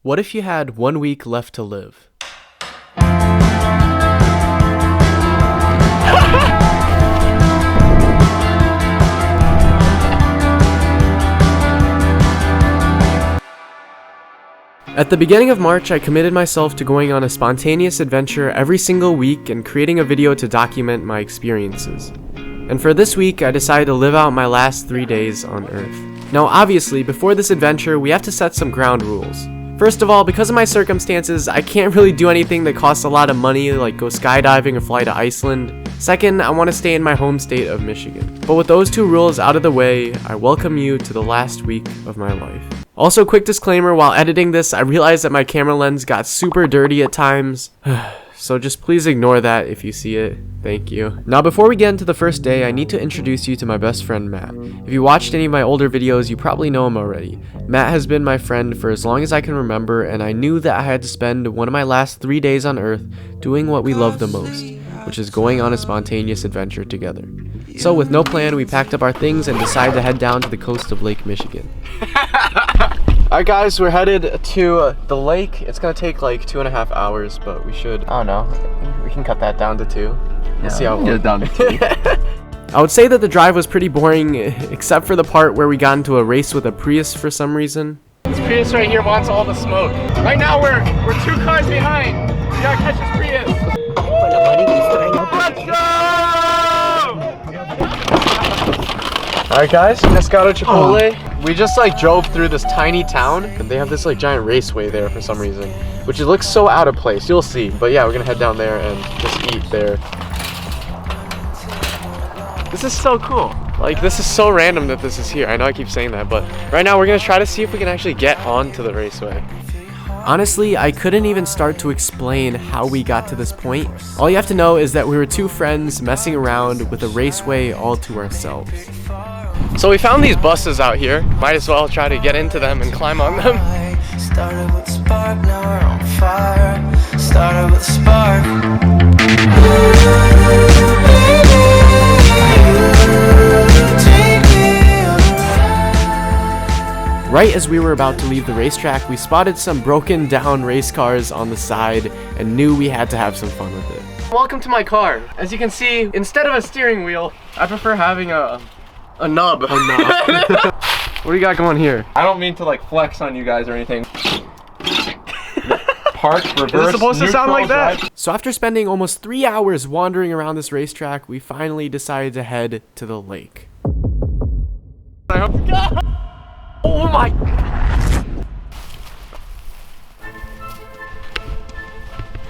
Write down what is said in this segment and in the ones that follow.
What if you had 1 week left to live? At the beginning of March, I committed myself to going on a spontaneous adventure every single week and creating a video to document my experiences. And for this week, I decided to live out my last 3 days on Earth. Now obviously, before this adventure, we have to set some ground rules. First of all, because of my circumstances, I can't really do anything that costs a lot of money, like go skydiving or fly to Iceland. Second, I want to stay in my home state of Michigan. But with those two rules out of the way, I welcome you to the last week of my life. Also, quick disclaimer, while editing this, I realized that my camera lens got super dirty at times. So just please ignore that if you see it. Thank you. Now before we get into the first day, I need to introduce you to my best friend Matt. If you watched any of my older videos, you probably know him already. Matt has been my friend for as long as I can remember, and I knew that I had to spend one of my last 3 days on Earth doing what we love the most, which is going on a spontaneous adventure together. So with no plan, we packed up our things and decided to head down to the coast of Lake Michigan. Alright guys, we're headed to the lake. It's gonna take like 2.5 hours, but we should, I don't know, we can cut that down to 2. We'll see how it goes down to 2. I would say that the drive was pretty boring, except for the part where we got into a race with a Prius for some reason. This Prius right here wants all the smoke. Right now we're 2 cars behind. We gotta catch this Prius. Let's go! Alright guys, Pescado Chipotle. We just like drove through this tiny town and they have this like giant raceway there for some reason, which it looks so out of place. You'll see. But yeah, we're gonna head down there and just eat there. This is so cool. Like, this is so random that this is here. I know I keep saying that, but right now we're gonna try to see if we can actually get onto the raceway. Honestly, I couldn't even start to explain how we got to this point. All you have to know is that we were 2 friends messing around with a raceway all to ourselves. So we found these buses out here. Might as well try to get into them and climb on them. Started with a spark, now we're on fire. Started with a spark. Right as we were about to leave the racetrack, we spotted some broken down race cars on the side and knew we had to have some fun with it. Welcome to my car. As you can see, instead of a steering wheel, I prefer having a nub. What do you got going here? I don't mean to like flex on you guys or anything. Park, reverse, is it supposed to sound like that? Drive. So after spending almost 3 hours wandering around this racetrack, we finally decided to head to the lake. Oh my!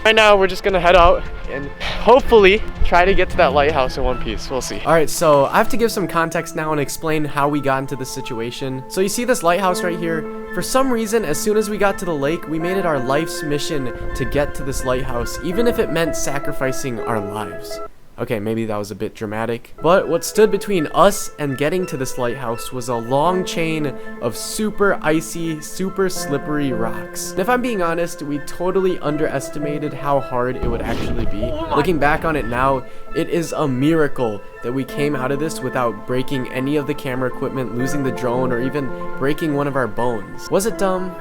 Right now we're just gonna head out and hopefully try to get to that lighthouse in one piece. We'll see. Alright, so I have to give some context now and explain how we got into this situation. So you see this lighthouse right here? For some reason, as soon as we got to the lake, we made it our life's mission to get to this lighthouse, even if it meant sacrificing our lives. Okay, maybe that was a bit dramatic, but what stood between us and getting to this lighthouse was a long chain of super icy, super slippery rocks. And if I'm being honest, we totally underestimated how hard it would actually be. Looking back on it now, it is a miracle that we came out of this without breaking any of the camera equipment, losing the drone, or even breaking one of our bones. Was it dumb?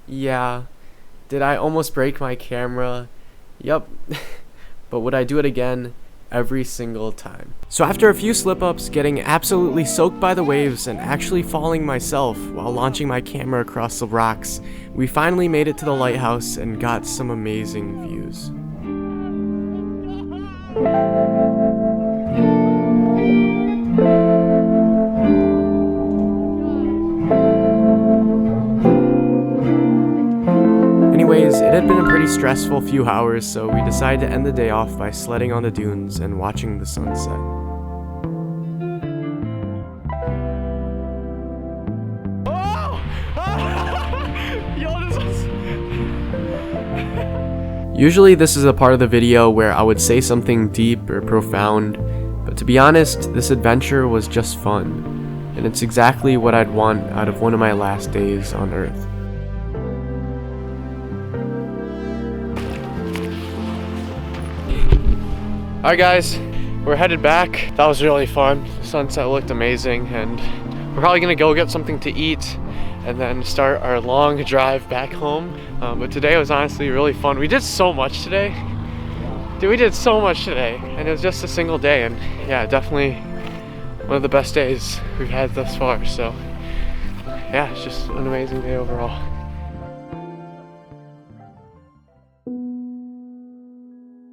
Yeah. Did I almost break my camera? Yup. But would I do it again? Every single time. So after a few slip-ups, getting absolutely soaked by the waves, and actually falling myself while launching my camera across the rocks, we finally made it to the lighthouse and got some amazing views. Anyways, it had been a pretty stressful few hours, so we decided to end the day off by sledding on the dunes and watching the sunset. Usually this is a part of the video where I would say something deep or profound, but to be honest, this adventure was just fun, and it's exactly what I'd want out of one of my last days on Earth. Alright guys, we're headed back. That was really fun. The sunset looked amazing, and we're probably gonna go get something to eat and then start our long drive back home. But today was honestly really fun. We did so much today. Dude, we did so much today, and it was just a single day, and yeah, definitely one of the best days we've had thus far. So yeah, it's just an amazing day overall.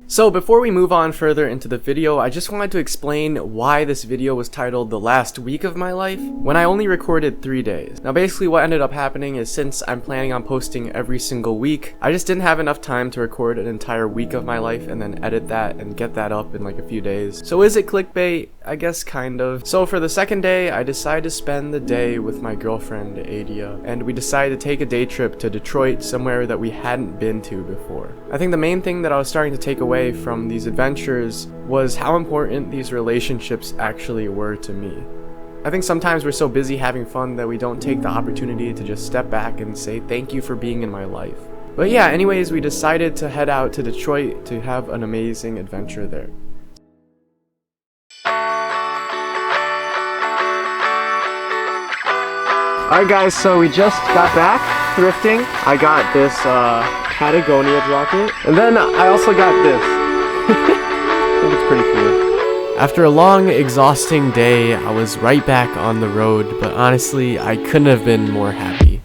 So before we move on further into the video, I just wanted to explain why this video was titled The Last Week of My Life, when I only recorded 3 days. Now basically what ended up happening is, since I'm planning on posting every single week, I just didn't have enough time to record an entire week of my life and then edit that and get that up in like a few days. So is it clickbait? I guess kind of. So for the second day, I decided to spend the day with my girlfriend, Adia, and we decided to take a day trip to Detroit, somewhere that we hadn't been to before. I think the main thing that I was starting to take away from these adventures was how important these relationships actually were to me. I think sometimes we're so busy having fun that we don't take the opportunity to just step back and say thank you for being in my life. But yeah, anyways, we decided to head out to Detroit to have an amazing adventure there. Alright guys, so we just got back thrifting. I got this Patagonia jacket, and then I also got this. I think it's pretty cool. After a long, exhausting day, I was right back on the road, but honestly, I couldn't have been more happy.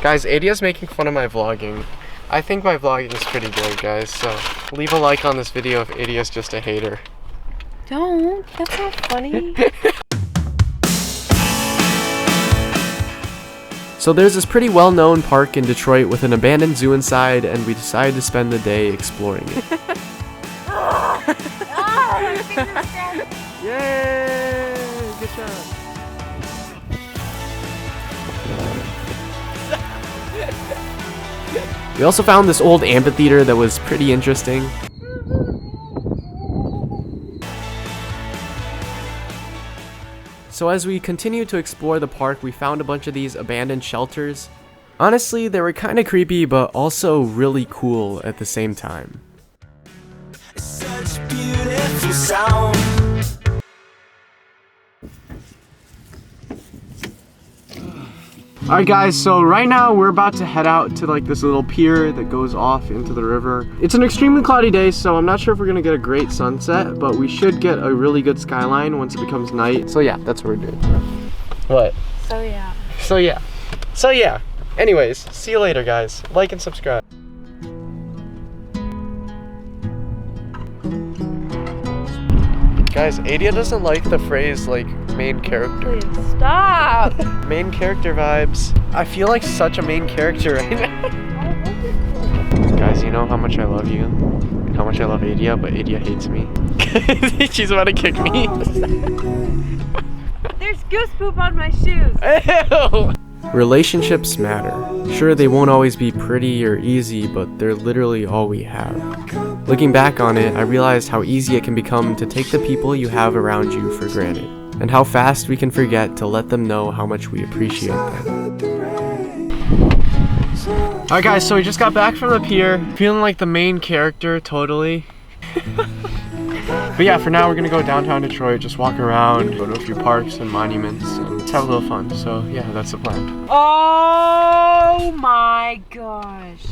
Guys, Adia's making fun of my vlogging. I think my vlogging is pretty good, guys, so leave a like on this video if Adia's just a hater. Don't, that's not funny. So there's this pretty well-known park in Detroit with an abandoned zoo inside, and we decided to spend the day exploring it. Yay! Good job. We also found this old amphitheater that was pretty interesting. So as we continued to explore the park, we found a bunch of these abandoned shelters. Honestly, they were kind of creepy, but also really cool at the same time. Such beautiful sound. Alright guys, so right now we're about to head out to like this little pier that goes off into the river. It's an extremely cloudy day, so I'm not sure if we're gonna get a great sunset, but we should get a really good skyline once it becomes night. So yeah, that's what we're doing. What? So yeah. Anyways, see you later guys. Like and subscribe. Guys, Adia doesn't like the phrase like main character. Please stop. Main character vibes. I feel like such a main character right now. Guys, you know how much I love you and how much I love Adia, but Adia hates me. She's about to kick me. There's goose poop on my shoes. Ew. Relationships matter. Sure, they won't always be pretty or easy, but they're literally all we have. Looking back on it, I realized how easy it can become to take the people you have around you for granted, and how fast we can forget to let them know how much we appreciate them. Alright guys, so we just got back from the pier, feeling like the main character, totally. But yeah, for now we're gonna go downtown Detroit, just walk around, go to a few parks and monuments, and just have a little fun. So yeah, that's the plan. Oh my gosh.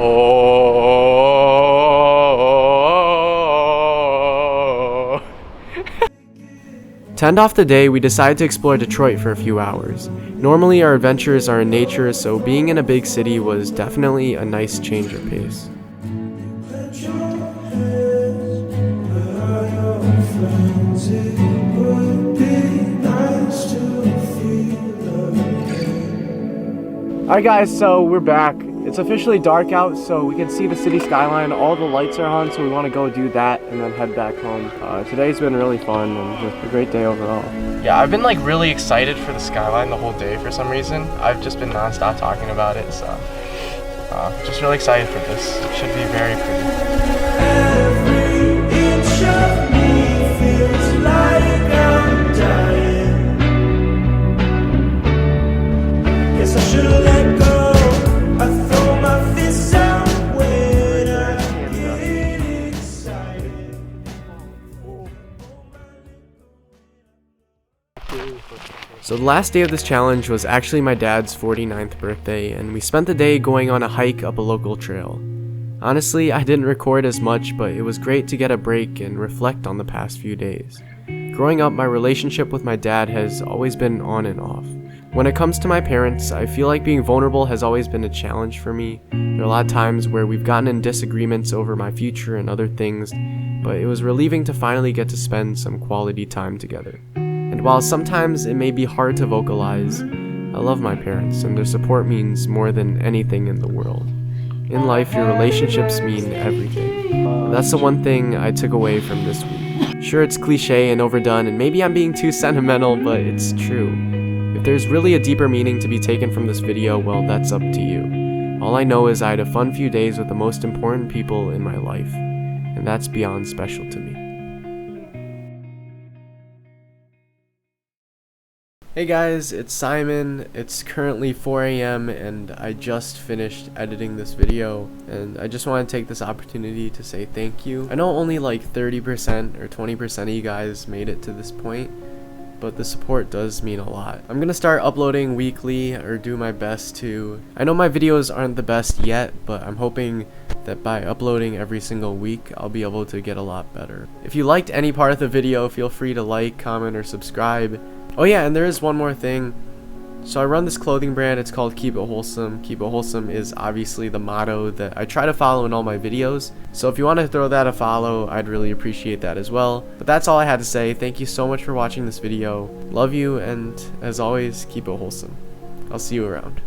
Oh. To end off the day, we decided to explore Detroit for a few hours. Normally our adventures are in nature, so being in a big city was definitely a nice change of pace. Alright guys, so we're back. It's officially dark out, so we can see the city skyline. All the lights are on, so we want to go do that and then head back home. Today's been really fun and just a great day overall. Yeah, I've been like really excited for the skyline the whole day for some reason. I've just been nonstop talking about it, so just really excited for this. It should be very pretty. Every inch of me feels like I'm dying. Guess I should've let go. I throw my fists out when I get excited. So the last day of this challenge was actually my dad's 49th birthday, and we spent the day going on a hike up a local trail. Honestly, I didn't record as much, but it was great to get a break and reflect on the past few days. Growing up, my relationship with my dad has always been on and off. When it comes to my parents, I feel like being vulnerable has always been a challenge for me. There are a lot of times where we've gotten in disagreements over my future and other things, but it was relieving to finally get to spend some quality time together. And while sometimes it may be hard to vocalize, I love my parents, and their support means more than anything in the world. In life, your relationships mean everything. And that's the one thing I took away from this week. Sure, it's cliche and overdone, and maybe I'm being too sentimental, but it's true. If there's really a deeper meaning to be taken from this video, well, that's up to you. All I know is I had a fun few days with the most important people in my life, and that's beyond special to me. Hey guys, it's Simon. It's currently 4 a.m. and I just finished editing this video, and I just want to take this opportunity to say thank you. I know only like 30% or 20% of you guys made it to this point, but the support does mean a lot. I'm gonna start uploading weekly, or do my best to. I know my videos aren't the best yet, but I'm hoping that by uploading every single week, I'll be able to get a lot better. If you liked any part of the video, feel free to like, comment, or subscribe. Oh yeah, and there is one more thing. So I run this clothing brand, it's called Keep It Wholesome. Keep It Wholesome is obviously the motto that I try to follow in all my videos. So if you want to throw that a follow, I'd really appreciate that as well. But that's all I had to say. Thank you so much for watching this video. Love you, and as always, keep it wholesome. I'll see you around.